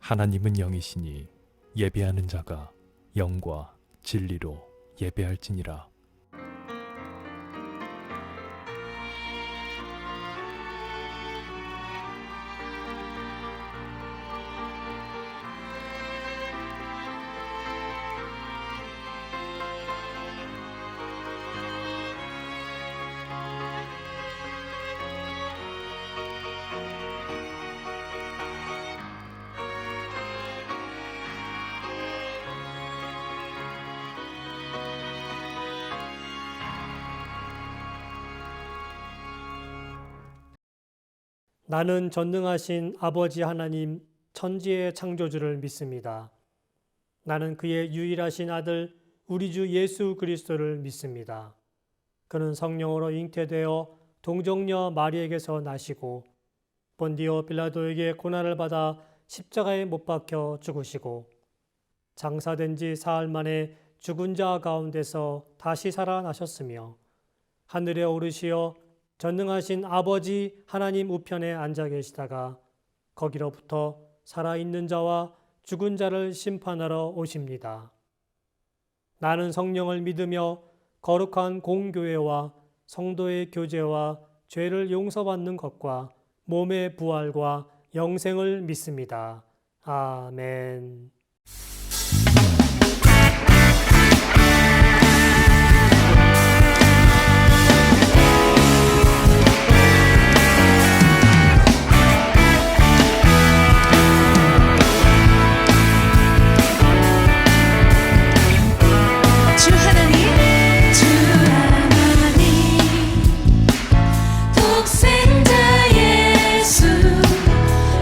하나님은 영이시니 예배하는 자가 영과 진리로 예배할지니라. 나는 전능하신 아버지 하나님 천지의 창조주를 믿습니다. 나는 그의 유일하신 아들 우리 주 예수 그리스도를 믿습니다. 그는 성령으로 잉태되어 동정녀 마리에게서 나시고 본디오 빌라도에게 고난을 받아 십자가에 못 박혀 죽으시고 장사된 지 사흘 만에 죽은 자 가운데서 다시 살아나셨으며 하늘에 오르시어 전능하신 아버지 하나님 우편에 앉아 계시다가 거기로부터 살아있는 자와 죽은 자를 심판하러 오십니다. 나는 성령을 믿으며 거룩한 공교회와 성도의 교제와 죄를 용서받는 것과 몸의 부활과 영생을 믿습니다. 아멘. 독생자 예수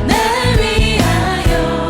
날 위하여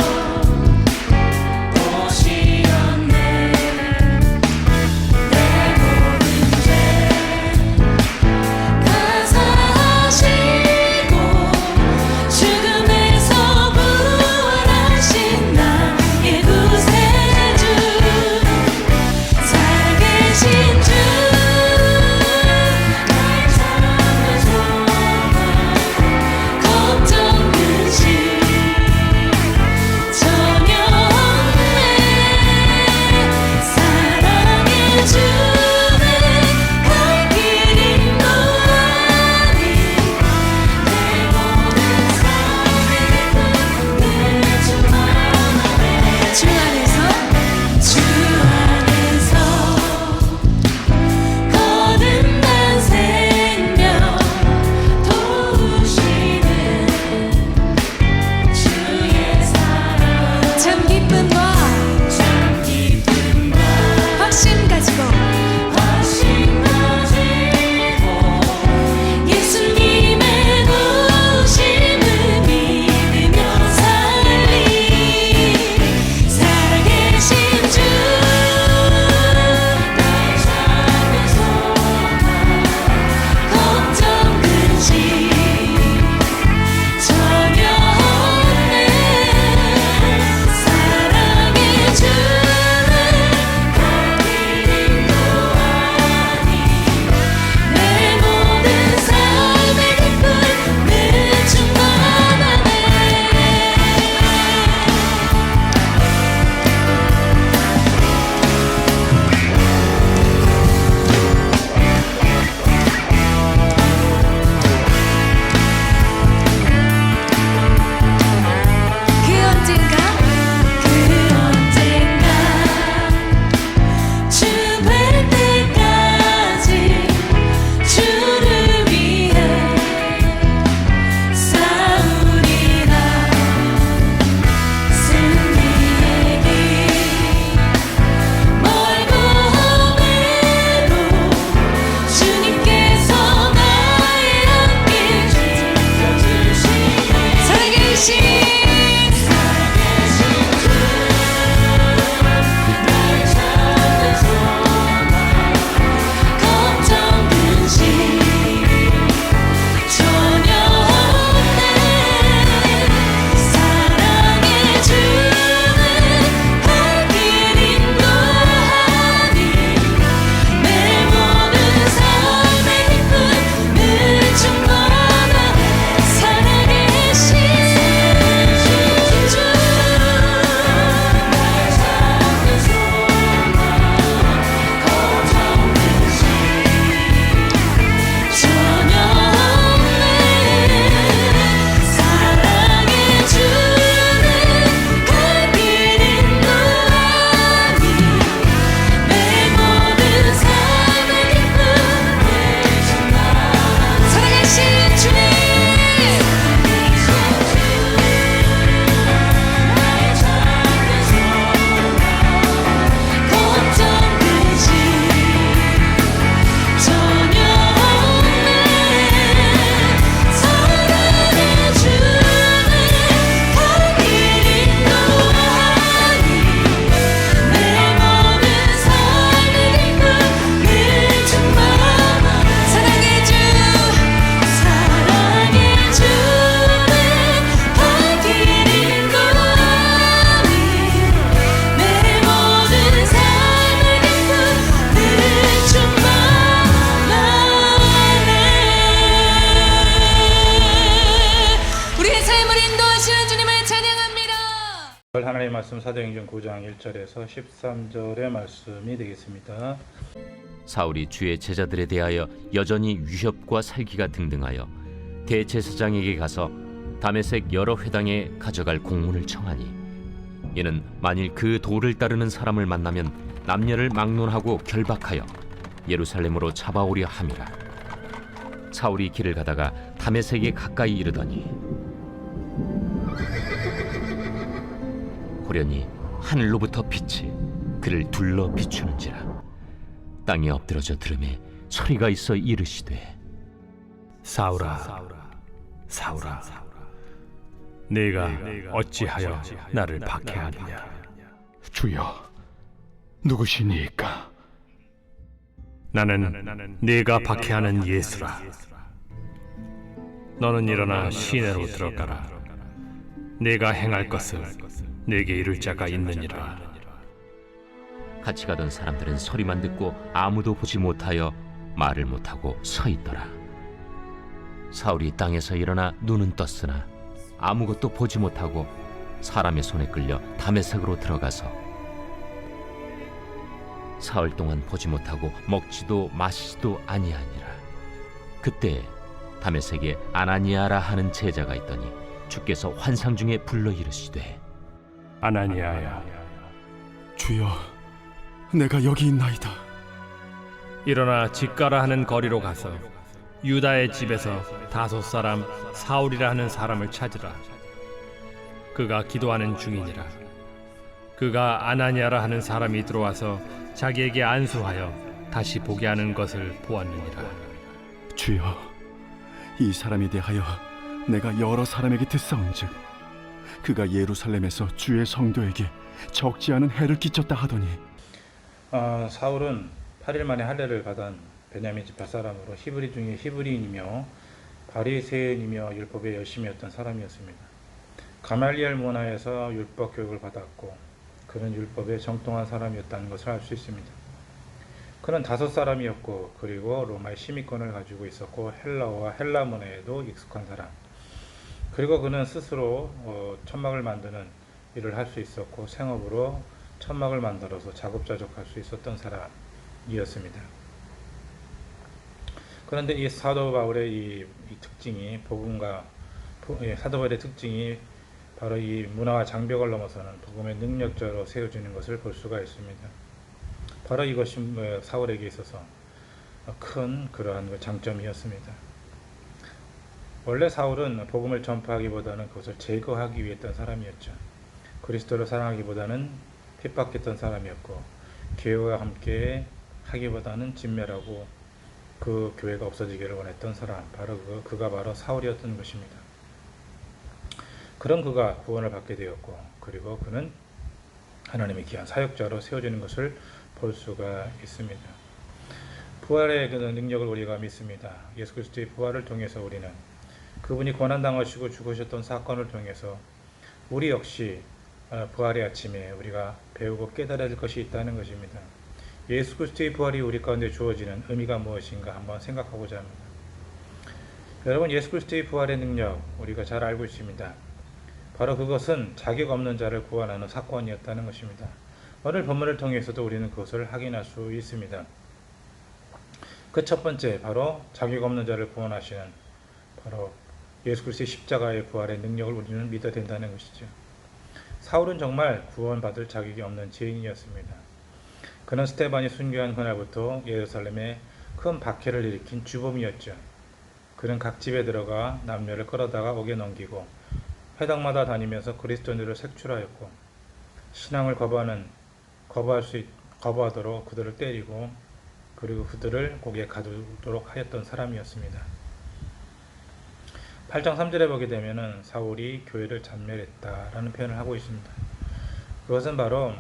하나님의 말씀 사도행전 9장 1절에서 13절의 말씀이 되겠습니다. 사울이 주의 제자들에 대하여 여전히 위협과 살기가 등등하여 대제사장에게 가서 다메섹 여러 회당에 가져갈 공문을 청하니 이는 만일 그 도를 따르는 사람을 만나면 남녀를 막론하고 결박하여 예루살렘으로 잡아오려 함이라. 사울이 길을 가다가 다메섹에 가까이 이르더니 호련히 하늘로부터 빛이 그를 둘러 비추는지라. 땅에 엎드러져 들음에 소리가 있어 이르시되 사울아, 사울아, 네가 어찌하여 나를 박해하느냐? 주여, 누구시니까? 나는 네가 박해하는 예수라. 너는 일어나 시내로 들어가라. 네가 행할 것을 내게 이룰 자가 있느니라. 같이 가던 사람들은 소리만 듣고 아무도 보지 못하여 말을 못하고 서 있더라. 사울이 땅에서 일어나 눈은 떴으나 아무것도 보지 못하고 사람의 손에 끌려 다메섹으로 들어가서 사흘 동안 보지 못하고 먹지도 마시지도 아니하니라. 그때 다메섹에 아나니아라 하는 제자가 있더니 주께서 환상 중에 불러 이르시되 아나니아야, 주여, 내가 여기 있나이다. 일어나 집가라 하는 거리로 가서 유다의 집에서 다섯 사람 사울이라 하는 사람을 찾으라. 그가 기도하는 중이니라. 그가 아나니아라 하는 사람이 들어와서 자기에게 안수하여 다시 보게 하는 것을 보았느니라. 주여, 이 사람에 대하여 내가 여러 사람에게 듣사온즉 그가 예루살렘에서 주의 성도에게 적지 않은 해를 끼쳤다 하더니 사울은 8일 만에 할례를 받은 베냐민 지파 사람으로 히브리 중에 히브리인이며 바리새인이며 율법에 열심히 했던 사람이었습니다. 가말리엘 문화에서 율법 교육을 받았고 그는 율법에 정통한 사람이었다는 것을 알 수 있습니다. 그는 다섯 사람이었고 그리고 로마의 시민권을 가지고 있었고 헬라어와 헬라 문화에도 익숙한 사람, 그리고 그는 스스로 천막을 만드는 일을 할 수 있었고 생업으로 천막을 만들어서 자급자족할 수 있었던 사람이었습니다. 그런데 이 사도 바울의 이 특징이 사도 바울의 특징이 바로 이 문화와 장벽을 넘어서는 복음의 능력자로 세워지는 것을 볼 수가 있습니다. 바로 이것이 사울에게 있어서 큰 그러한 장점이었습니다. 원래 사울은 복음을 전파하기보다는 그것을 제거하기 위해 했던 사람이었죠. 그리스도를 사랑하기보다는 핍박했던 사람이었고 교회와 함께 하기보다는 진멸하고 그 교회가 없어지기를 원했던 사람, 바로 그가 바로 사울이었던 것입니다. 그런 그가 구원을 받게 되었고 그리고 그는 하나님의 귀한 사역자로 세워지는 것을 볼 수가 있습니다. 부활의 그 능력을 우리가 믿습니다. 예수 그리스도의 부활을 통해서 우리는 그분이 고난당하시고 죽으셨던 사건을 통해서 우리 역시 부활의 아침에 우리가 배우고 깨달아야 될 것이 있다는 것입니다. 예수 그리스도의 부활이 우리 가운데 주어지는 의미가 무엇인가 한번 생각하고자 합니다. 여러분, 예수 그리스도의 부활의 능력 우리가 잘 알고 있습니다. 바로 그것은 자격 없는 자를 구원하는 사건이었다는 것입니다. 오늘 본문을 통해서도 우리는 그것을 확인할 수 있습니다. 그 첫 번째, 바로 자격 없는 자를 구원하시는 바로 예수 그리스도의 십자가의 부활의 능력을 우리는 믿어야 된다는 것이죠. 사울은 정말 구원받을 자격이 없는 죄인이었습니다. 그는 스데반이 순교한 그날부터 예루살렘에 큰 박해를 일으킨 주범이었죠. 그는 각 집에 들어가 남녀를 끌어다가 옥에 넘기고 회당마다 다니면서 그리스도인들을 색출하였고 신앙을 거부하도록 그들을 때리고 그리고 그들을 고기에 가두도록 하였던 사람이었습니다. 8장 3절에 보게 되면은 사울이 교회를 잔멸했다라는 표현을 하고 있습니다. 그것은 바로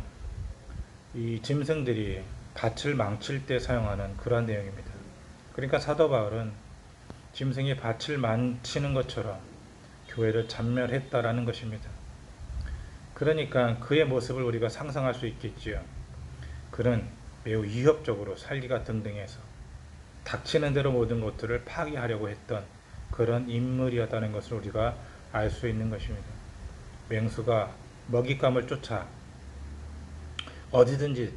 이 짐승들이 밭을 망칠 때 사용하는 그러한 내용입니다. 그러니까 사도 바울은 짐승이 밭을 망치는 것처럼 교회를 잔멸했다라는 것입니다. 그러니까 그의 모습을 우리가 상상할 수 있겠지요. 그는 매우 위협적으로 살기가 등등해서 닥치는 대로 모든 것들을 파괴하려고 했던 그런 인물이었다는 것을 우리가 알 수 있는 것입니다. 맹수가 먹잇감을 쫓아 어디든지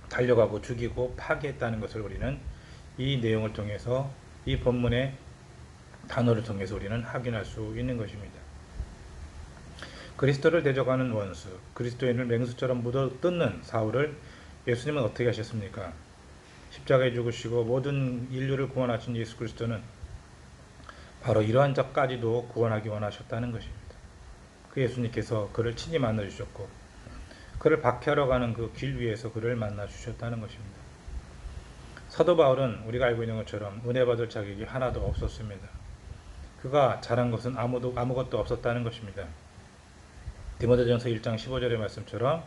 달려가고 죽이고 파괴했다는 것을 우리는 이 내용을 통해서, 이 본문의 단어를 통해서 우리는 확인할 수 있는 것입니다. 그리스도를 대적하는 원수, 그리스도인을 맹수처럼 묻어뜯는 사울을 예수님은 어떻게 하셨습니까? 십자가에 죽으시고 모든 인류를 구원하신 예수 그리스도는 바로 이러한 자까지도 구원하기 원하셨다는 것입니다. 그 예수님께서 그를 친히 만나 주셨고, 그를 박해하러 가는 그 길 위에서 그를 만나 주셨다는 것입니다. 사도 바울은 우리가 알고 있는 것처럼 은혜 받을 자격이 하나도 없었습니다. 그가 잘한 것은 아무것도 없었다는 것입니다. 디모데전서 1장 15절의 말씀처럼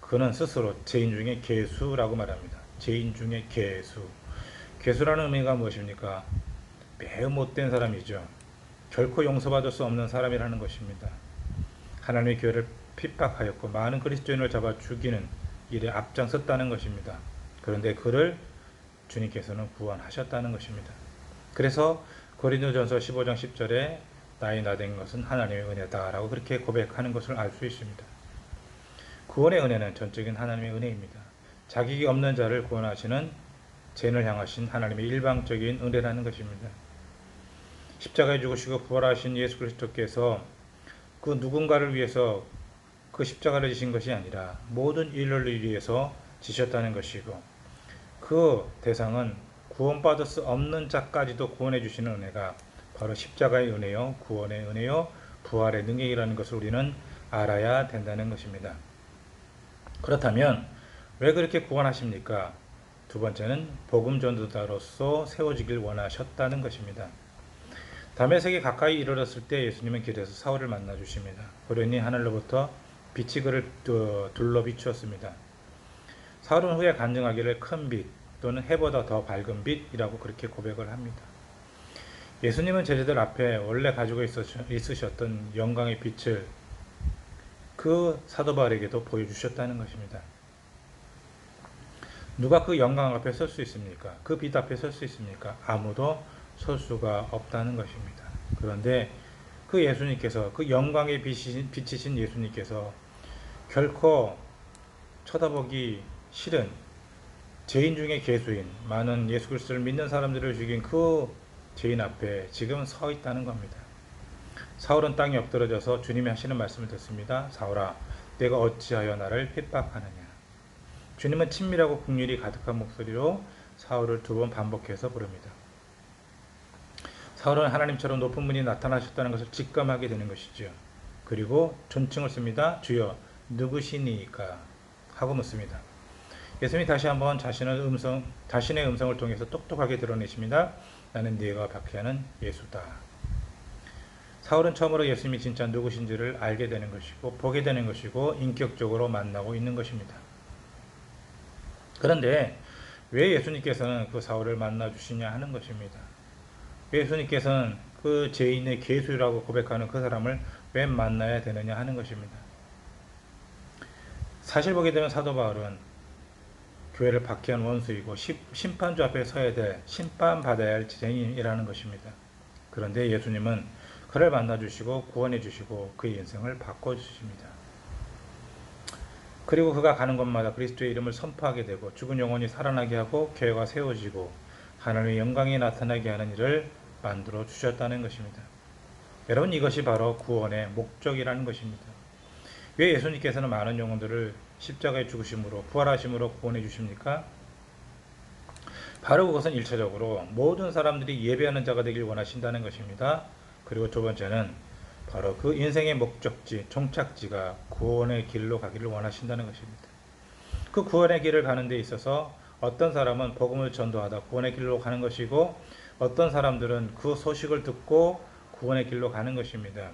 그는 스스로 죄인 중에 괴수라고 말합니다. 죄인 중에 괴수. 괴수라는 의미가 무엇입니까? 매우 못된 사람이죠. 결코 용서받을 수 없는 사람이라는 것입니다. 하나님의 교회를 핍박하였고 많은 그리스도인을 잡아 죽이는 일에 앞장섰다는 것입니다. 그런데 그를 주님께서는 구원하셨다는 것입니다. 그래서 고린도전서 15장 10절에 나의 나된 것은 하나님의 은혜다라고 그렇게 고백하는 것을 알 수 있습니다. 구원의 은혜는 전적인 하나님의 은혜입니다. 자격이 없는 자를 구원하시는 죄인을 향하신 하나님의 일방적인 은혜라는 것입니다. 십자가에 죽으시고 부활하신 예수 그리스도께서 그 누군가를 위해서 그 십자가를 지신 것이 아니라 모든 인류를 위해서 지셨다는 것이고, 그 대상은 구원받을 수 없는 자까지도 구원해 주시는 은혜가 바로 십자가의 은혜요, 구원의 은혜요, 부활의 능력이라는 것을 우리는 알아야 된다는 것입니다. 그렇다면 왜 그렇게 구원하십니까? 두 번째는 복음 전도자로서 세워지길 원하셨다는 것입니다. 다메섹에 가까이 이르렀을 때 예수님은 길에서 사울을 만나 주십니다. 그러니 하늘로부터 빛이 그를 둘러 비추었습니다. 사울은 후에 간증하기를 큰 빛 또는 해보다 더 밝은 빛이라고 그렇게 고백을 합니다. 예수님은 제자들 앞에 원래 가지고 있으셨던 영광의 빛을 그 사도 바울에게도 보여주셨다는 것입니다. 누가 그 영광 앞에 설 수 있습니까? 그 빛 앞에 설 수 있습니까? 아무도 설 수가 없다는 것입니다. 그런데 그 예수님께서, 그 영광의 빛이신 예수님께서 결코 쳐다보기 싫은 죄인 중에 괴수인 많은 예수 그리스도를 믿는 사람들을 죽인 그 죄인 앞에 지금 서 있다는 겁니다. 사울은 땅에 엎드러져서 주님이 하시는 말씀을 듣습니다. 사울아, 내가 어찌하여 나를 핍박하느냐. 주님은 친밀하고 긍휼이 가득한 목소리로 사울을 두 번 반복해서 부릅니다. 사울은 하나님처럼 높은 분이 나타나셨다는 것을 직감하게 되는 것이죠. 그리고 존칭을 씁니다. 주여 누구시니까? 하고 묻습니다. 예수님이 다시 한번 자신의 음성을 통해서 똑똑하게 드러내십니다. 나는 네가 박해하는 예수다. 사울은 처음으로 예수님이 진짜 누구신지를 알게 되는 것이고 보게 되는 것이고 인격적으로 만나고 있는 것입니다. 그런데 왜 예수님께서는 그 사울을 만나 주시냐 하는 것입니다. 왜 예수님께서는 그 죄인의 괴수라고 고백하는 그 사람을 왜 만나야 되느냐 하는 것입니다. 사실 보게 되면 사도 바울은 교회를 박해한 원수이고 심판주 앞에 서야 될, 심판받아야 할 죄인이라는 것입니다. 그런데 예수님은 그를 만나주시고 구원해주시고 그의 인생을 바꿔주십니다. 그리고 그가 가는 곳마다 그리스도의 이름을 선포하게 되고 죽은 영혼이 살아나게 하고 교회가 세워지고 하나님의 영광이 나타나게 하는 일을 만들어 주셨다는 것입니다. 여러분, 이것이 바로 구원의 목적이라는 것입니다. 왜 예수님께서는 많은 영혼들을 십자가에 죽으심으로 부활하심으로 구원해 주십니까? 바로 그것은 1차적으로 모든 사람들이 예배하는 자가 되길 원하신다는 것입니다. 그리고 두 번째는 바로 그 인생의 목적지, 종착지가 구원의 길로 가기를 원하신다는 것입니다. 그 구원의 길을 가는 데 있어서 어떤 사람은 복음을 전도하다 구원의 길로 가는 것이고, 어떤 사람들은 그 소식을 듣고 구원의 길로 가는 것입니다.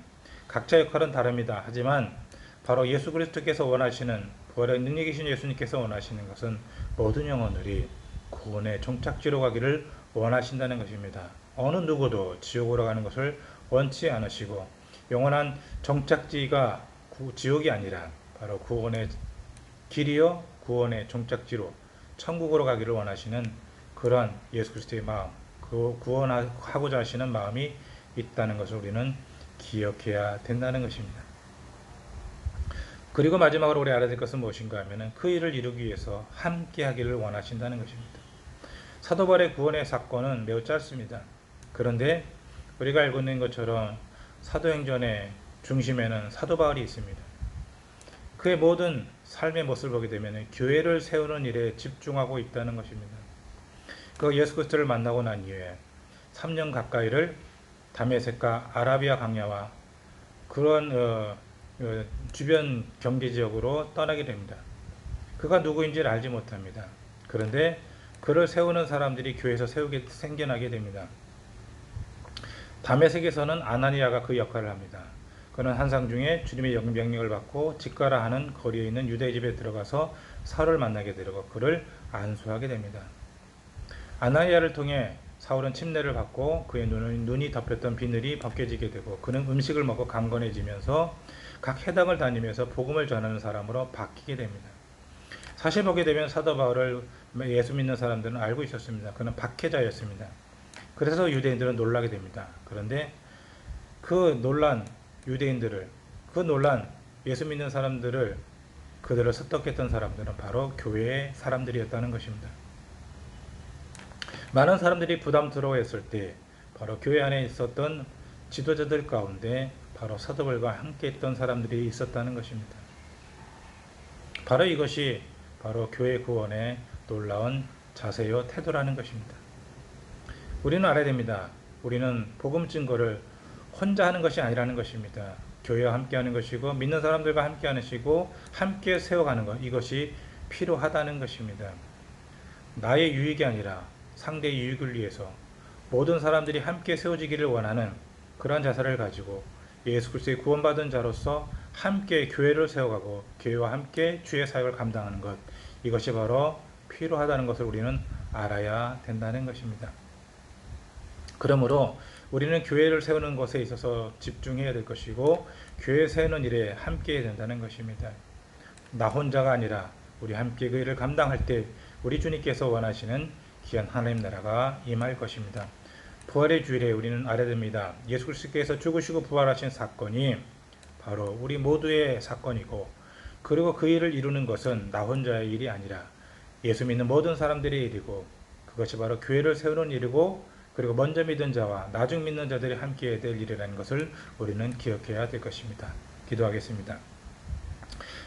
각자 역할은 다릅니다. 하지만 바로 예수 그리스도께서 원하시는, 부활의 능력이신 예수님께서 원하시는 것은 모든 영혼들이 구원의 종착지로 가기를 원하신다는 것입니다. 어느 누구도 지옥으로 가는 것을 원치 않으시고, 영원한 정착지가 지옥이 아니라 바로 구원의 길이요 구원의 종착지로 천국으로 가기를 원하시는 그러한 예수 그리스도의 마음, 그 구원하고자 하시는 마음이 있다는 것을 우리는 기억해야 된다는 것입니다. 그리고 마지막으로 우리 알아야 될 것은 무엇인가 하면은 그 일을 이루기 위해서 함께 하기를 원하신다는 것입니다. 사도 바울의 구원의 사건은 매우 짧습니다. 그런데 우리가 알고 있는 것처럼 사도행전의 중심에는 사도 바울이 있습니다. 그의 모든 삶의 모습을 보게 되면 교회를 세우는 일에 집중하고 있다는 것입니다. 그 예수 그리스도를 만나고 난 이후에 3년 가까이를 다메섹과 아라비아 광야와 그런 주변 경제 지역으로 떠나게 됩니다. 그가 누구인지를 알지 못합니다. 그런데 그를 세우는 사람들이 교회에서 생겨나게 됩니다. 다메섹에서는 아나니아가 그 역할을 합니다. 그는 한상 중에 주님의 명령을 받고 직가라 하는 거리에 있는 유대 집에 들어가서 사울을 만나게 되고 그를 안수하게 됩니다. 아나니아를 통해 사울은 침례를 받고 그의 눈이 덮였던 비늘이 벗겨지게 되고 그는 음식을 먹고 강건해지면서 각 해당을 다니면서 복음을 전하는 사람으로 바뀌게 됩니다. 사실 보게 되면 사도 바울을 예수 믿는 사람들은 알고 있었습니다. 그는 박해자였습니다. 그래서 유대인들은 놀라게 됩니다. 그런데 그 놀란 유대인들을, 그 놀란 예수 믿는 사람들을 그들을 습득했던 사람들은 바로 교회의 사람들이었다는 것입니다. 많은 사람들이 부담스러워했을 때 바로 교회 안에 있었던 지도자들 가운데 바로 사도 바울과 함께 했던 사람들이 있었다는 것입니다. 바로 이것이 바로 교회 구원의 놀라운 자세요 태도라는 것입니다. 우리는 알아야 됩니다. 우리는 복음 증거를 혼자 하는 것이 아니라는 것입니다. 교회와 함께 하는 것이고 믿는 사람들과 함께 하는 것이고 함께 세워가는 것, 이것이 필요하다는 것입니다. 나의 유익이 아니라 상대의 유익을 위해서 모든 사람들이 함께 세워지기를 원하는 그러한 자세를 가지고 예수 그리스도의 구원받은 자로서 함께 교회를 세워가고 교회와 함께 주의 사역을 감당하는 것, 이것이 바로 필요하다는 것을 우리는 알아야 된다는 것입니다. 그러므로 우리는 교회를 세우는 것에 있어서 집중해야 될 것이고 교회 세우는 일에 함께 해야 된다는 것입니다. 나 혼자가 아니라 우리 함께 그 일을 감당할 때 우리 주님께서 원하시는 귀한 하나님 나라가 임할 것입니다. 부활의 주일에 우리는 알아야 됩니다. 예수 그리스도께서 죽으시고 부활하신 사건이 바로 우리 모두의 사건이고 그리고 그 일을 이루는 것은 나 혼자의 일이 아니라 예수 믿는 모든 사람들의 일이고 그것이 바로 교회를 세우는 일이고 그리고 먼저 믿은 자와 나중 믿는 자들이 함께 해야 될 일이라는 것을 우리는 기억해야 될 것입니다. 기도하겠습니다.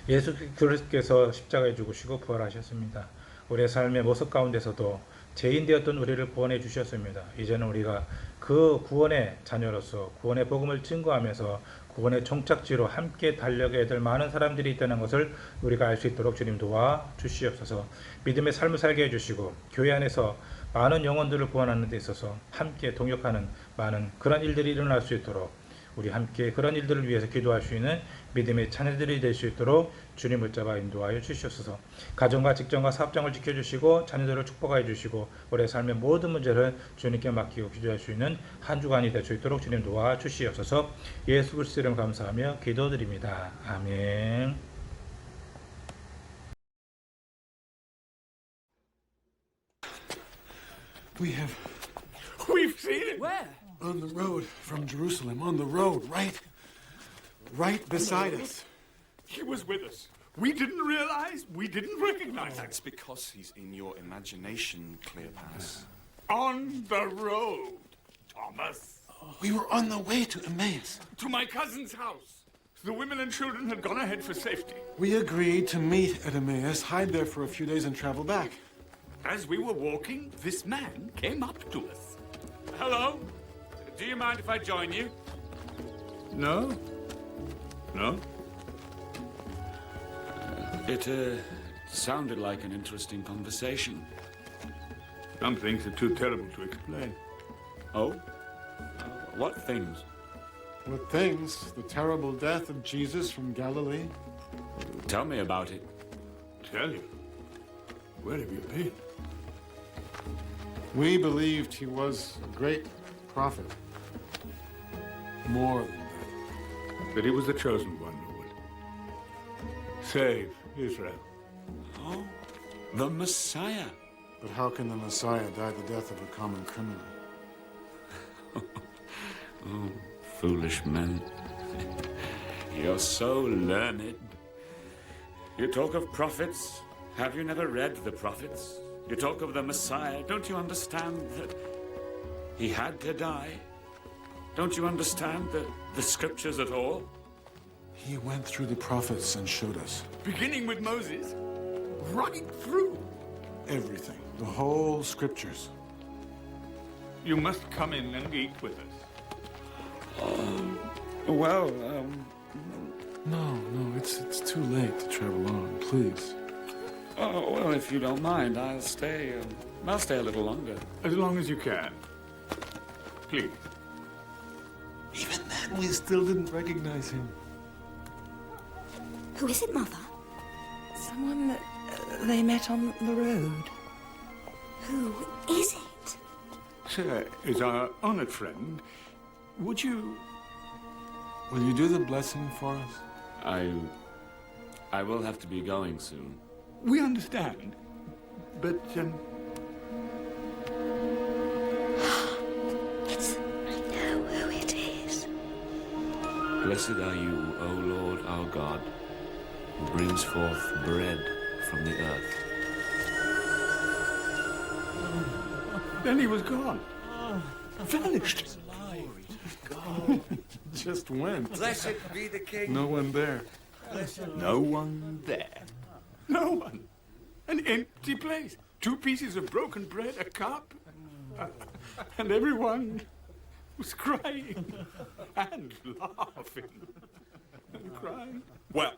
예수 그리스도께서 십자가에 죽으시고 부활하셨습니다. 우리의 삶의 모습 가운데서도 죄인 되었던 우리를 구원해 주셨습니다. 이제는 우리가 그 구원의 자녀로서 구원의 복음을 증거하면서 구원의 종착지로 함께 달려가야 될 많은 사람들이 있다는 것을 우리가 알 수 있도록 주님 도와 주시옵소서. 믿음의 삶을 살게 해주시고 교회 안에서 많은 영혼들을 구원하는 데 있어서 함께 동역하는 많은 그런 일들이 일어날 수 있도록 우리 함께 그런 일들을 위해서 기도할 수 있는 믿음의 자녀들이 될 수 있도록 주님을 잡아 인도하여 주시옵소서. 가정과 직장과 사업장을 지켜주시고 자녀들을 축복하여 주시고 우리의 삶의 모든 문제를 주님께 맡기고 기도할 수 있는 한 주간이 될 수 있도록 주님 도와 주시옵소서. 예수 그리스도 이름 감사하며 기도드립니다. 아멘. We've seen it. Where? On the road from Jerusalem. On the road, right beside us. He was with us. We didn't realize. We didn't recognize him. That's because he's in your imagination, Cleopas. On the road, Thomas. We were on the way to Emmaus. To my cousin's house. The women and children had gone ahead for safety. We agreed to meet at Emmaus, hide there for a few days, and travel back. As we were walking, this man came up to us. Hello? Do you mind if I join you? No? No? It sounded like an interesting conversation. Some things are too terrible to explain. Oh? What things? What things? The terrible death of Jesus from Galilee? Tell me about it. Tell you? Where have you been? We believed he was a great prophet. More than that. That he was the chosen one who would save Israel. Oh, the Messiah. But how can the Messiah die the death of a common criminal? Oh, foolish men. You're so learned. You talk of prophets. Have you never read the prophets? You talk of the Messiah. Don't you understand that he had to die? Don't you understand the scriptures at all? He went through the prophets and showed us Beginning with Moses, right through. everything, the whole scriptures. You must come in and eat with us. Well, No, it's too late to travel on. Please. oh, well, if you don't mind, I'll stay a little longer. As long as you can. Please. Even then, we still didn't recognize him. Who is it, Mother? Someone that they met on the road. Who is it? Sir is our honored friend. Would you... Will you do the blessing for us? I will have to be going soon. We understand. But, I know who it is. Blessed are you, O Lord our God, who brings forth bread from the earth. then he was gone. Vanished. Just went. Blessed be the King. No one there. No one there. No one. An empty place. 2 pieces of broken bread, a cup. And everyone was crying and laughing and crying. Well,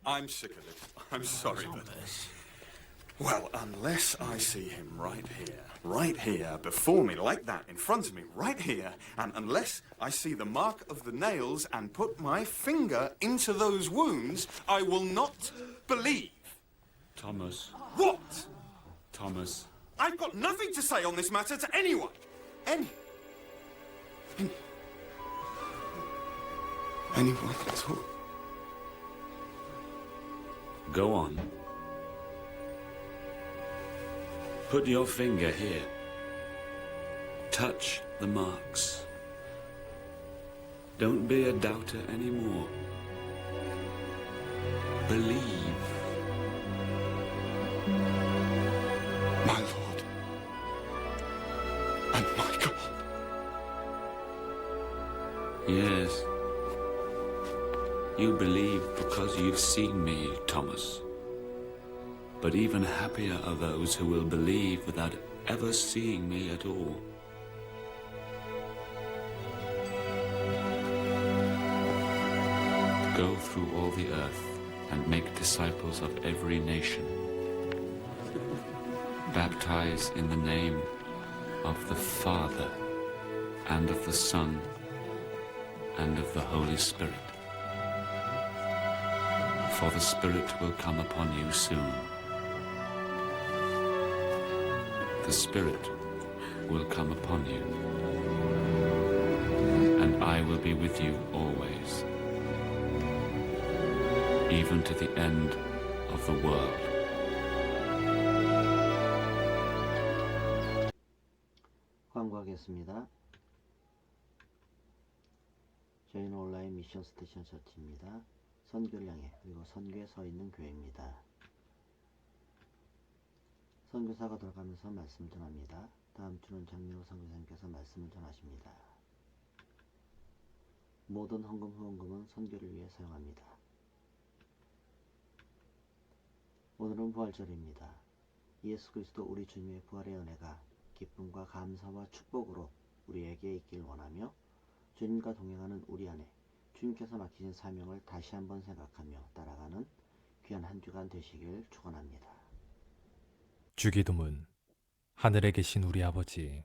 I'm sick of it. I'm sorry, but... Well, unless I see him right here, before me, like that, in front of me, right here, and unless I see the mark of the nails and put my finger into those wounds, I will not believe. Thomas. What? Thomas. I've got nothing to say on this matter to anyone. Anyone at all. Go on. Put your finger here. Touch the marks. Don't be a doubter anymore. Believe. My Lord and my God. Yes. You believe because you've seen me, Thomas. But even happier are those who will believe without ever seeing me at all. Go through all the earth and make disciples of every nation. Baptize in the name of the Father, and of the Son, and of the Holy Spirit. For the Spirit will come upon you soon. The Spirit will come upon you, and I will be with you always, even to the end of the world. 광고하겠습니다. 저희는 온라인 미션 스테이션 처치입니다. 선교를 향해 그리고 선교에 서 있는 교회입니다. 선교사가 돌아가면서 말씀을 전합니다. 다음 주는 장민호 선교사님께서 말씀을 전하십니다. 모든 헌금 후원금은 선교를 위해 사용합니다. 오늘은 부활절입니다. 예수 그리스도 우리 주님의 부활의 은혜가 기쁨과 감사와 축복으로 우리에게 있길 원하며 주님과 동행하는 우리 안에 주님께서 맡기신 사명을 다시 한번 생각하며 따라가는 귀한 한 주간 되시길 축원합니다. 주기도문. 하늘에 계신 우리 아버지,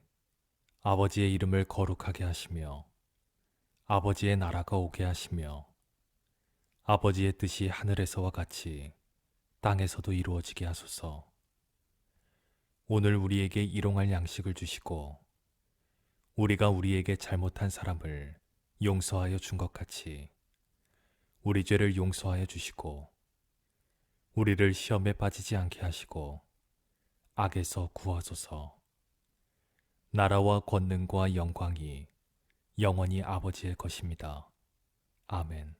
아버지의 이름을 거룩하게 하시며 아버지의 나라가 오게 하시며 아버지의 뜻이 하늘에서와 같이 땅에서도 이루어지게 하소서. 오늘 우리에게 일용할 양식을 주시고 우리가 우리에게 잘못한 사람을 용서하여 준 것 같이 우리 죄를 용서하여 주시고 우리를 시험에 빠지지 않게 하시고 악에서 구하소서. 나라와 권능과 영광이 영원히 아버지의 것입니다. 아멘.